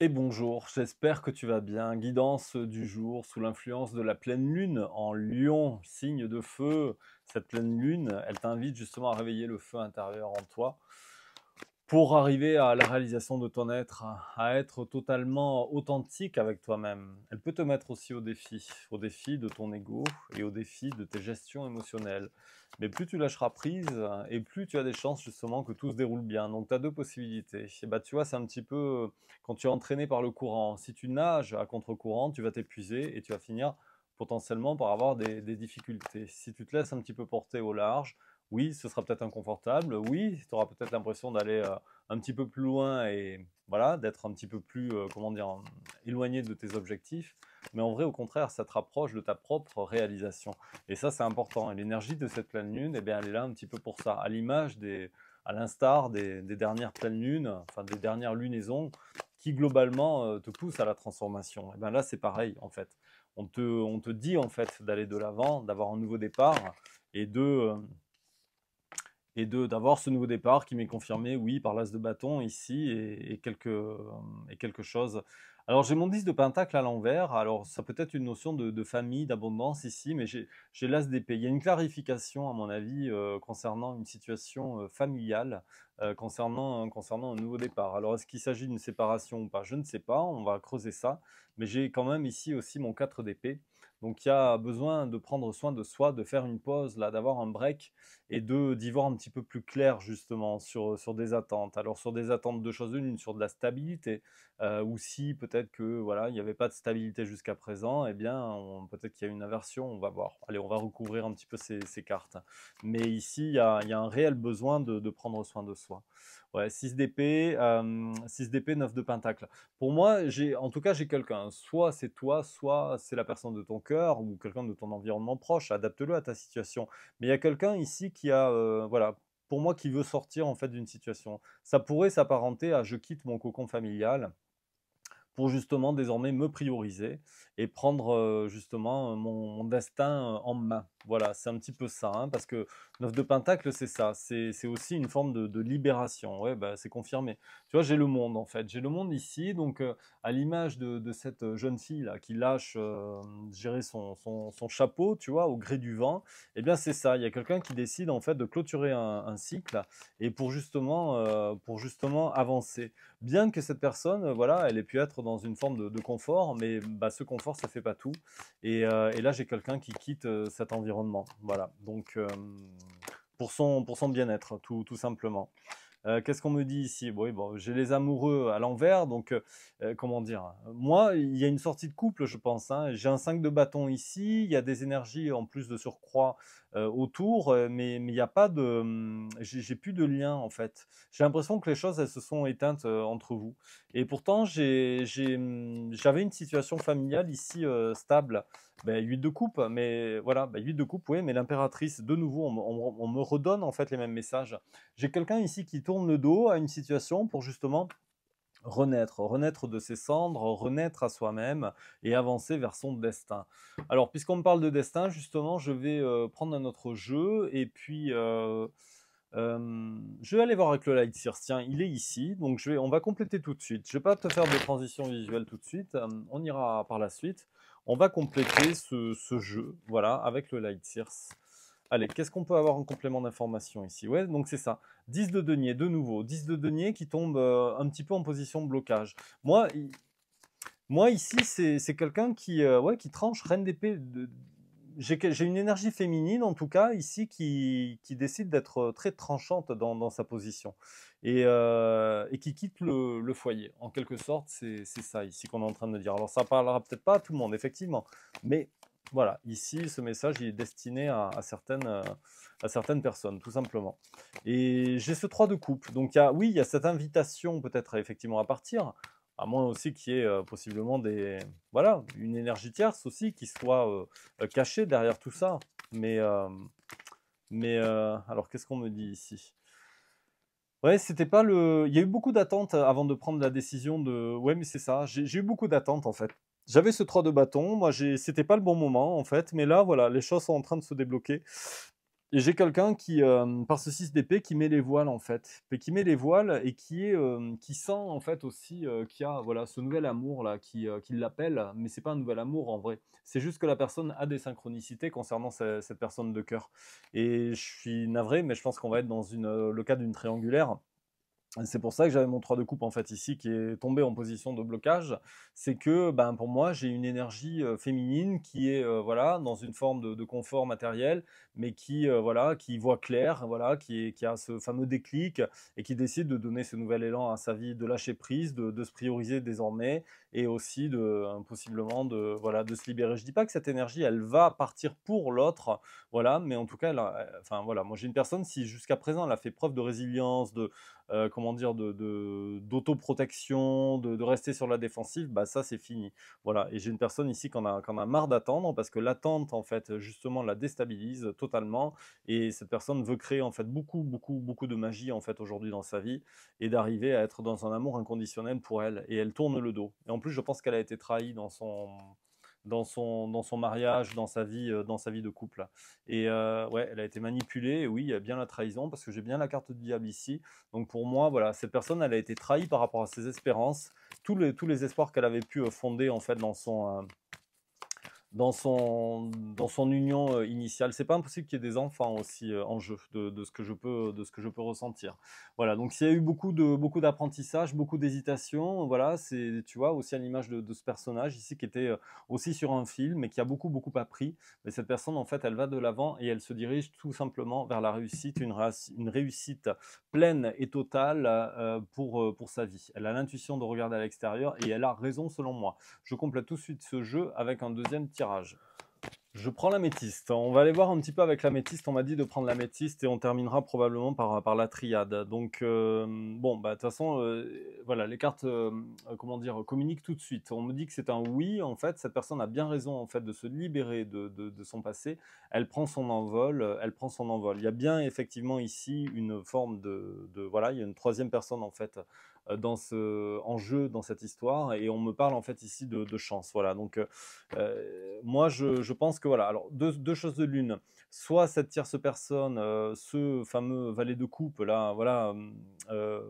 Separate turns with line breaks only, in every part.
Et bonjour, j'espère que tu vas bien. Guidance du jour sous l'influence de la pleine lune en Lion, signe de feu. Cette pleine lune, elle t'invite justement à réveiller le feu intérieur en toi pour arriver à la réalisation de ton être, à être totalement authentique avec toi-même. Elle peut te mettre aussi au défi de ton ego et au défi de tes gestions émotionnelles. Mais plus tu lâcheras prise et plus tu as des chances justement que tout se déroule bien. Donc tu as deux possibilités. Et bah, tu vois, c'est un petit peu quand tu es entraîné par le courant. Si tu nages à contre-courant, tu vas t'épuiser et tu vas finir potentiellement par avoir des difficultés. Si tu te laisses un petit peu porter au large, oui, ce sera peut-être inconfortable. Oui, tu auras peut-être l'impression d'aller un petit peu plus loin et voilà, d'être un petit peu plus, comment dire, éloigné de tes objectifs. Mais en vrai, au contraire, ça te rapproche de ta propre réalisation. Et ça, c'est important. Et l'énergie de cette pleine lune, eh bien, elle est là un petit peu pour ça. À l'instar des dernières pleines lunes, enfin des dernières lunaisons, qui globalement te poussent à la transformation. Et bien là, c'est pareil, en fait. On te dit, en fait, d'aller de l'avant, d'avoir un nouveau départ et d'avoir ce nouveau départ qui m'est confirmé, oui, par l'as de bâton ici et quelque chose. Alors j'ai mon 10 de pentacle à l'envers, alors ça peut être une notion de famille, d'abondance ici, mais j'ai l'as d'épée. Il y a une clarification à mon avis concernant une situation familiale, concernant un nouveau départ. Alors est-ce qu'il s'agit d'une séparation ou pas? Je ne sais pas, on va creuser ça, mais j'ai quand même ici aussi mon 4 d'épée. Donc il y a besoin de prendre soin de soi, de faire une pause, là, d'avoir un break et d'y voir un petit peu plus clair justement sur des attentes. Alors sur des attentes de choses une, sur de la stabilité, ou si peut-être que voilà, il n'y avait pas de stabilité jusqu'à présent, eh bien peut-être qu'il y a une inversion, on va voir. Allez, on va recouvrir un petit peu ces cartes. Mais ici, il y a un réel besoin de prendre soin de soi. Ouais, 6 d'épée, 6 d'épée, 9 de pentacle. Pour moi, en tout cas, j'ai quelqu'un. Soit c'est toi, soit c'est la personne de ton cœur ou quelqu'un de ton environnement proche. Adapte-le à ta situation. Mais il y a quelqu'un ici qui a, voilà, pour moi, qui veut sortir en fait d'une situation. Ça pourrait s'apparenter à je quitte mon cocon familial pour justement désormais me prioriser et prendre justement mon destin en main. Voilà, c'est un petit peu ça, hein, parce que 9 de Pentacle, c'est ça, c'est aussi une forme de libération, ouais, bah, c'est confirmé. Tu vois, j'ai le monde en fait, j'ai le monde ici, donc à l'image de cette jeune fille là qui lâche gérer son chapeau, tu vois, au gré du vent, eh bien c'est ça, il y a quelqu'un qui décide en fait de clôturer un cycle et pour justement avancer. Bien que cette personne, voilà, elle ait pu être dans une forme de confort, mais bah, ce confort, ça fait pas tout. Et là, j'ai quelqu'un qui quitte cet environnement. Voilà. Donc, pour son bien-être, tout simplement. Qu'est-ce qu'on me dit ici? Oui, bon, j'ai les amoureux à l'envers, donc comment dire? Moi, il y a une sortie de couple, je pense, hein. J'ai un 5 de bâton ici, il y a des énergies en plus de surcroît autour, mais il n'y a pas de, j'ai plus de lien en fait. J'ai l'impression que les choses, elles se sont éteintes entre vous. Et pourtant, j'avais une situation familiale ici stable. Ben, 8 de coupe, mais voilà, ben, 8 de coupe, oui, mais l'impératrice, de nouveau, on me redonne en fait les mêmes messages. J'ai quelqu'un ici qui tourne le dos à une situation pour justement renaître de ses cendres, renaître à soi-même et avancer vers son destin. Alors, puisqu'on me parle de destin, justement, je vais prendre un autre jeu et puis je vais aller voir avec le Light Sears. Tiens, il est ici, donc on va compléter tout de suite. Je ne vais pas te faire de transition visuelle tout de suite, on ira par la suite. On va compléter ce jeu, voilà, avec le Light Sears. Allez, qu'est-ce qu'on peut avoir en complément d'information ici? Ouais, donc c'est ça. 10 de denier, de nouveau. 10 de denier qui tombe un petit peu en position de blocage. Moi, moi ici, c'est quelqu'un qui, ouais, qui tranche reine d'épée. J'ai une énergie féminine, en tout cas, ici, qui décide d'être très tranchante dans sa position et qui quitte le foyer. En quelque sorte, c'est ça ici qu'on est en train de dire. Alors, ça parlera peut-être pas à tout le monde, effectivement, mais voilà, ici, ce message il est destiné à certaines personnes, tout simplement. Et j'ai ce 3 de coupe. Donc, oui, il y a cette invitation peut-être effectivement à partir, à moins aussi qu'il y ait possiblement voilà, une énergie tierce aussi qui soit cachée derrière tout ça. Mais, euh, alors, qu'est-ce qu'on me dit ici? Ouais, c'était pas le. Il y a eu beaucoup d'attentes avant de prendre la décision de. Ouais, mais c'est ça. J'ai eu beaucoup d'attentes en fait. J'avais ce 3 de bâton. Moi, c'était pas le bon moment en fait. Mais là, voilà, les choses sont en train de se débloquer. Et j'ai quelqu'un qui, par ce 6 d'épée, qui met les voiles, en fait. Et qui met les voiles et qui est, qui sent, en fait, aussi, qu'il y a, voilà, ce nouvel amour-là qui l'appelle, mais c'est pas un nouvel amour, en vrai. C'est juste que la personne a des synchronicités concernant cette personne de cœur. Et je suis navré, mais je pense qu'on va être dans le cas d'une triangulaire. C'est pour ça que j'avais mon 3 de coupe en fait ici qui est tombé en position de blocage. C'est que, ben, pour moi, j'ai une énergie, féminine qui est, voilà, dans une forme de confort matériel, mais qui, voilà, qui voit clair, voilà, qui a ce fameux déclic et qui décide de donner ce nouvel élan à sa vie, de lâcher prise, de se prioriser désormais et aussi possiblement voilà, de se libérer. Je dis pas que cette énergie, elle va partir pour l'autre, voilà, mais en tout cas, enfin, voilà, moi j'ai une personne, si jusqu'à présent elle a fait preuve de résilience, comment dire, d'autoprotection, de rester sur la défensive, bah ça c'est fini. Voilà. Et j'ai une personne ici qui en a marre d'attendre parce que l'attente, en fait, justement, la déstabilise totalement. Et cette personne veut créer, en fait, beaucoup, beaucoup, beaucoup de magie, en fait, aujourd'hui dans sa vie et d'arriver à être dans un amour inconditionnel pour elle. Et elle tourne le dos. Et en plus, je pense qu'elle a été trahie dans son mariage, dans sa vie de couple. Et ouais, elle a été manipulée. Et oui, il y a bien la trahison parce que j'ai bien la carte du diable ici. Donc pour moi, voilà, cette personne, elle a été trahie par rapport à ses espérances, tous les espoirs qu'elle avait pu fonder en fait dans son union initiale. C'est pas impossible qu'il y ait des enfants aussi en jeu, de ce que je peux ressentir. Voilà, donc s'il y a eu beaucoup d'apprentissage, beaucoup d'hésitation, voilà, c'est, tu vois, aussi à l'image de ce personnage ici qui était aussi sur un film et qui a beaucoup, beaucoup appris. Mais cette personne, en fait, elle va de l'avant et elle se dirige tout simplement vers la réussite, une réussite pleine et totale pour sa vie. Elle a l'intuition de regarder à l'extérieur et elle a raison selon moi. Je complète tout de suite ce jeu avec un deuxième tirage. Je prends l'améthyste. On va aller voir un petit peu avec l'améthyste. On m'a dit de prendre l'améthyste et on terminera probablement par la triade. Donc, bon, bah, de toute façon, voilà, les cartes, comment dire, communiquent tout de suite. On me dit que c'est un oui. En fait, cette personne a bien raison en fait de se libérer de son passé. Elle prend son envol. Elle prend son envol. Il y a bien effectivement ici une forme voilà, il y a une troisième personne en fait en jeu dans cette histoire et on me parle en fait ici de chance. Voilà, donc moi je pense que voilà, alors deux choses de l'une, soit cette tierce personne, ce fameux valet de coupe là, voilà, euh,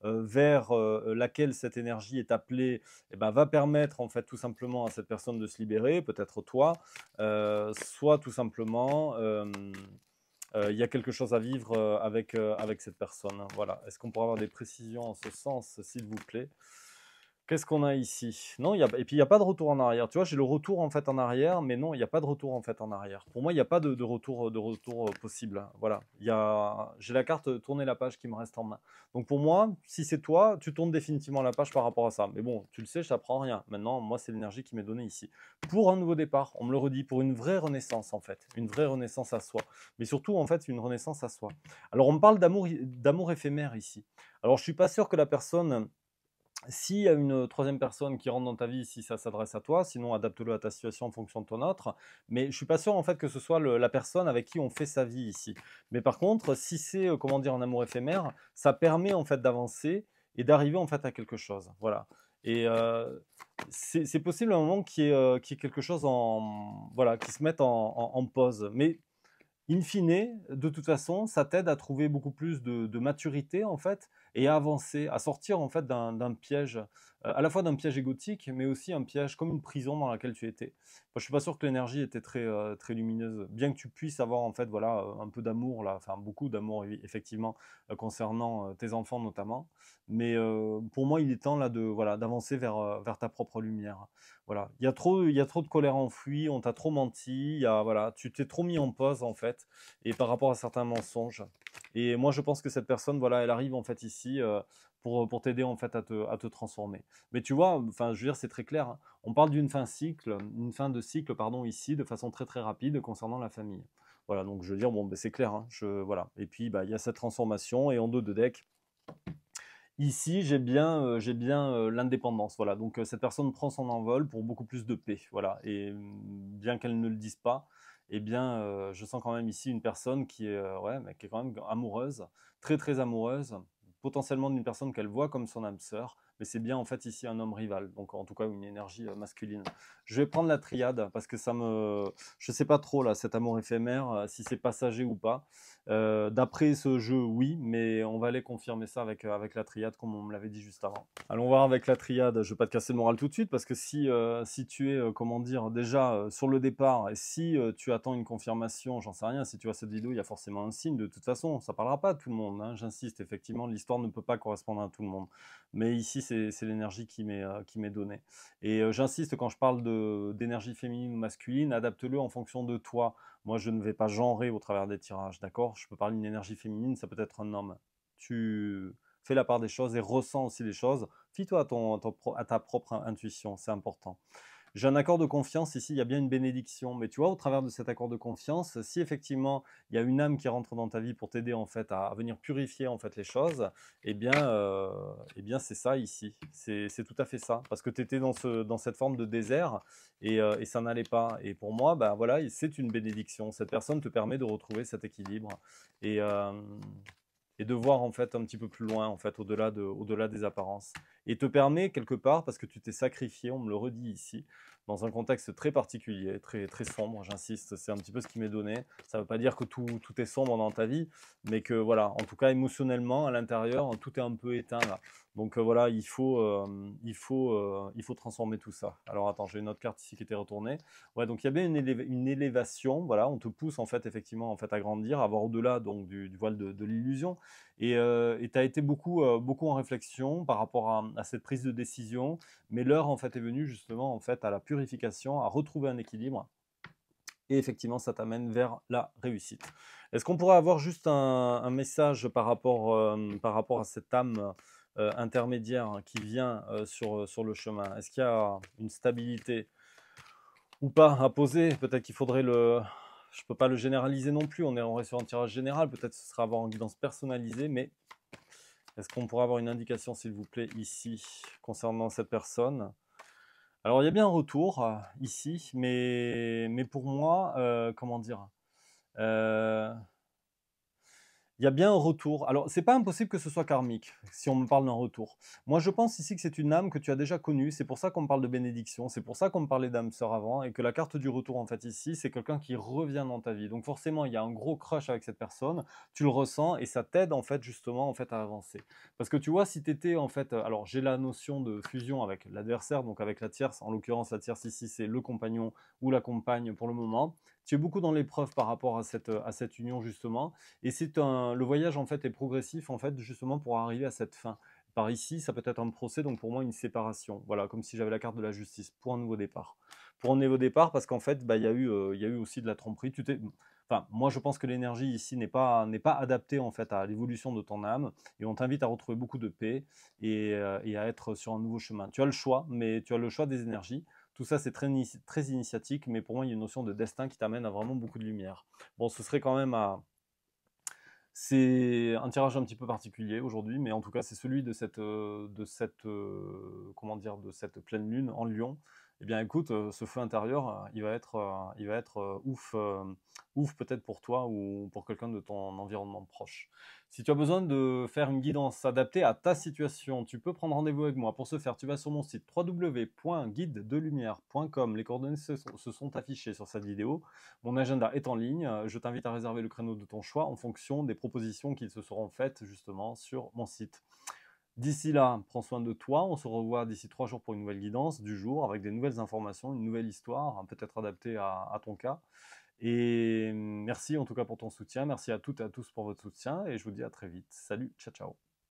vers laquelle cette énergie est appelée, eh ben, va permettre en fait tout simplement à cette personne de se libérer, peut-être toi, soit tout simplement il y a quelque chose à vivre avec cette personne. Voilà. Est-ce qu'on pourrait avoir des précisions en ce sens, s'il vous plaît? Qu'est-ce qu'on a ici? Non, et puis il n'y a pas de retour en arrière. Tu vois, j'ai le retour en fait en arrière, mais non, il n'y a pas de retour en fait en arrière. Pour moi, il n'y a pas de retour possible. Voilà. J'ai la carte tourner la page qui me reste en main. Donc pour moi, si c'est toi, tu tournes définitivement la page par rapport à ça. Mais bon, tu le sais, ça prend rien. Maintenant, moi, c'est l'énergie qui m'est donnée ici. Pour un nouveau départ, on me le redit, pour une vraie renaissance en fait. Une vraie renaissance à soi. Mais surtout, en fait, une renaissance à soi. Alors, on me parle d'amour éphémère ici. Alors, je suis pas sûr que la personne s'il y a une troisième personne qui rentre dans ta vie, si ça s'adresse à toi, sinon adapte-le à ta situation en fonction de ton autre. Mais je suis pas sûr en fait que ce soit la personne avec qui on fait sa vie ici. Mais par contre, si c'est comment dire un amour éphémère, ça permet en fait d'avancer et d'arriver en fait à quelque chose. Voilà. Et c'est possible à un moment qu'il y ait quelque chose voilà, qui se mette en pause. Mais in fine, de toute façon, ça t'aide à trouver beaucoup plus de maturité en fait et à avancer, à sortir en fait d'un piège, à la fois d'un piège égotique, mais aussi un piège comme une prison dans laquelle tu étais. Moi, je suis pas sûr que l'énergie était très lumineuse, bien que tu puisses avoir en fait voilà un peu d'amour là, enfin beaucoup d'amour effectivement concernant tes enfants notamment. Mais pour moi, il est temps là de voilà d'avancer vers ta propre lumière. Voilà, il y a trop de colère enfouie, on t'a trop menti, voilà, tu t'es trop mis en pause en fait, et par rapport à certains mensonges. Et moi, je pense que cette personne, voilà, elle arrive en fait ici pour t'aider en fait à te transformer. Mais tu vois, enfin, je veux dire, c'est très clair, hein. On parle une fin de cycle, pardon, ici, de façon très très rapide concernant la famille. Voilà, donc je veux dire, bon, ben, c'est clair, hein, voilà. Et puis, bah, il y a cette transformation, et en dos de deck, ici, j'ai bien l'indépendance. Voilà, donc cette personne prend son envol pour beaucoup plus de paix. Voilà, et bien qu'elle ne le dise pas, eh bien, je sens quand même ici une personne qui est, ouais, mais qui est quand même amoureuse, très très amoureuse, potentiellement d'une personne qu'elle voit comme son âme sœur, mais mais c'est bien en fait ici un homme rival, donc en tout cas une énergie masculine. Je vais prendre la triade parce que je sais pas trop là, cet amour éphémère, si c'est passager ou pas. D'après ce jeu, oui, mais on va aller confirmer ça avec la triade comme on me l'avait dit juste avant. Allons voir avec la triade, je ne vais pas te casser le moral tout de suite parce que si tu es, comment dire, déjà sur le départ et si tu attends une confirmation, j'en sais rien, si tu vois cette vidéo, il y a forcément un signe de toute façon, ça ne parlera pas à tout le monde, hein, j'insiste, effectivement, l'histoire ne peut pas correspondre à tout le monde. Mais ici, c'est l'énergie qui m'est donnée. Et j'insiste, quand je parle d'énergie féminine ou masculine, adapte-le en fonction de toi. Moi, je ne vais pas genrer au travers des tirages, d'accord? Je peux parler d'une énergie féminine, ça peut être un homme. Tu fais la part des choses et ressens aussi les choses. Fie-toi à ta propre intuition, c'est important. J'ai un accord de confiance ici, il y a bien une bénédiction, mais tu vois, au travers de cet accord de confiance, si effectivement il y a une âme qui rentre dans ta vie pour t'aider en fait à venir purifier en fait les choses, eh bien c'est ça ici, c'est tout à fait ça, parce que tu étais dans cette forme de désert et ça n'allait pas. Et pour moi, ben voilà, c'est une bénédiction. Cette personne te permet de retrouver cet équilibre et, euh, et de voir en fait un petit peu plus loin, en fait, au-delà des apparences. Et te permet quelque part, parce que tu t'es sacrifié, on me le redit ici, dans un contexte très particulier, très, très sombre, j'insiste, c'est un petit peu ce qui m'est donné. Ça ne veut pas dire que tout est sombre dans ta vie, mais que voilà, en tout cas émotionnellement, à l'intérieur, tout est un peu éteint là. Donc voilà, il faut transformer tout ça. Alors attends, j'ai une autre carte ici qui était retournée. Ouais, donc il y a bien une élévation, voilà, on te pousse en fait effectivement en fait à grandir, à voir au-delà donc du voile de l'illusion. Et tu as été beaucoup en réflexion par rapport à cette prise de décision, mais l'heure en fait est venue justement en fait à la purification, à retrouver un équilibre. Et effectivement, ça t'amène vers la réussite. Est-ce qu'on pourrait avoir juste un message par rapport à cette âme intermédiaire qui vient sur le chemin? Est-ce qu'il y a une stabilité ou pas à poser? Peut-être qu'il faudrait je ne peux pas le généraliser non plus, on est sur un tirage général, peut-être ce sera avoir une guidance personnalisée, mais est-ce qu'on pourrait avoir une indication, s'il vous plaît, ici, concernant cette personne? Alors, il y a bien un retour ici, mais pour moi, comment dire? euh, Il y a bien un retour. Alors, c'est pas impossible que ce soit karmique, si on me parle d'un retour. Moi, je pense ici que c'est une âme que tu as déjà connue. C'est pour ça qu'on me parle de bénédiction. C'est pour ça qu'on me parlait d'âme sœur avant. Et que la carte du retour, en fait, ici, c'est quelqu'un qui revient dans ta vie. Donc, forcément, il y a un gros crush avec cette personne. Tu le ressens et ça t'aide, en fait, justement, en fait, à avancer. Parce que tu vois, si tu étais, en fait. Alors, j'ai la notion de fusion avec l'adversaire, donc avec la tierce. En l'occurrence, la tierce ici, c'est le compagnon ou la compagne pour le moment. Tu es beaucoup dans l'épreuve par rapport à cette union, justement. Et le voyage en fait est progressif en fait justement pour arriver à cette fin. Par ici, ça peut être un procès, donc pour moi une séparation. Voilà, comme si j'avais la carte de la justice pour un nouveau départ. Pour un nouveau départ, parce qu'en fait, bah, il y a eu aussi de la tromperie. Enfin, moi je pense que l'énergie ici n'est pas adaptée en fait à l'évolution de ton âme, et on t'invite à retrouver beaucoup de paix et à être sur un nouveau chemin. Tu as le choix, mais tu as le choix des énergies. Tout ça, c'est très initiatique, mais pour moi, il y a une notion de destin qui t'amène à vraiment beaucoup de lumière. Bon, ce serait quand même à, c'est un tirage un petit peu particulier aujourd'hui, mais en tout cas, c'est celui comment dire, de cette pleine lune en Lion. Eh bien, écoute, ce feu intérieur, il va être ouf peut-être pour toi ou pour quelqu'un de ton environnement proche. Si tu as besoin de faire une guidance adaptée à ta situation, tu peux prendre rendez-vous avec moi. Pour ce faire, tu vas sur mon site www.guidedelumière.com. Les coordonnées se sont affichées sur cette vidéo. Mon agenda est en ligne. Je t'invite à réserver le créneau de ton choix en fonction des propositions qui se seront faites justement sur mon site. D'ici là, prends soin de toi. On se revoit d'ici 3 jours pour une nouvelle guidance du jour avec des nouvelles informations, une nouvelle histoire, hein, peut-être adaptée à ton cas. Et merci en tout cas pour ton soutien. Merci à toutes et à tous pour votre soutien et je vous dis à très vite. Salut, ciao ciao.